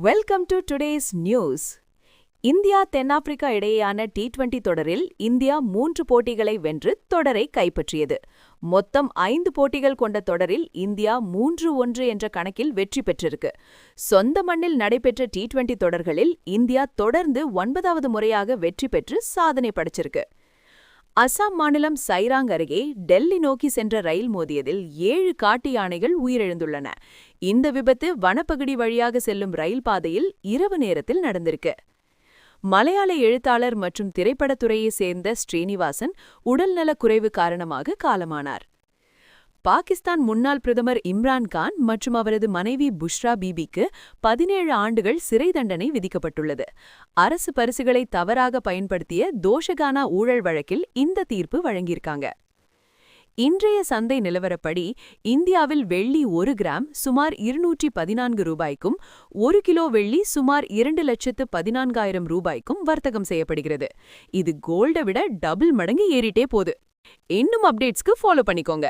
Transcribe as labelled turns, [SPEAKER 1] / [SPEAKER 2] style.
[SPEAKER 1] Welcome to today's news. India தென்னாப்பிரிக்கா இடையேயான T20 தொடரில் இந்தியா 3 போட்டிகளை வென்று தொடரை கைப்பற்றியது. மொத்தம் 5 போட்டிகள் கொண்ட தொடரில் இந்தியா 3-1 என்ற கணக்கில் வெற்றி பெற்றிருக்கு. சொந்த மண்ணில் நடைபெற்ற டி20 தொடர்களில் இந்தியா தொடர்ந்து 9வது முறையாக வெற்றி பெற்று சாதனை படைச்சிருக்கு. அசாம் மாநிலம் சைராங் அருகே டெல்லி நோக்கி சென்ற ரயில் மோதியதில் 7 காட்டு யானைகள் உயிரிழந்துள்ளன. இந்த விபத்து வனப்பகுதி வழியாக செல்லும் ரயில் பாதையில் இரவு நேரத்தில் நடந்திருக்கு. மலையாள எழுத்தாளர் மற்றும் திரைப்படத்துறையைச் சேர்ந்த ஸ்ரீனிவாசன் உடல்நலக் குறைவு காரணமாக காலமானார். பாகிஸ்தான் முன்னாள் பிரதமர் இம்ரான் கான் மற்றும் அவரது மனைவி புஷ்ரா பீபிக்கு 17 ஆண்டுகள் சிறை தண்டனை விதிக்கப்பட்டுள்ளது. அரசு பரிசுகளை தவறாக பயன்படுத்திய தோஷகானா ஊழல் வழக்கில் இந்த தீர்ப்பு வழங்கியிருக்காங்க. இன்றைய சந்தை நிலவரப்படி இந்தியாவில் வெள்ளி 1 கிராம் சுமார் 214 ரூபாய்க்கும் 1 கிலோ வெள்ளி சுமார் 2,14,000 ரூபாய்க்கும் வர்த்தகம் செய்யப்படுகிறது. இது கோல்டை விட டபுள் மடங்கு ஏறிட்டே போகுது. இன்னும் அப்டேட்ஸ்க்கு ஃபாலோ பண்ணிக்கோங்க.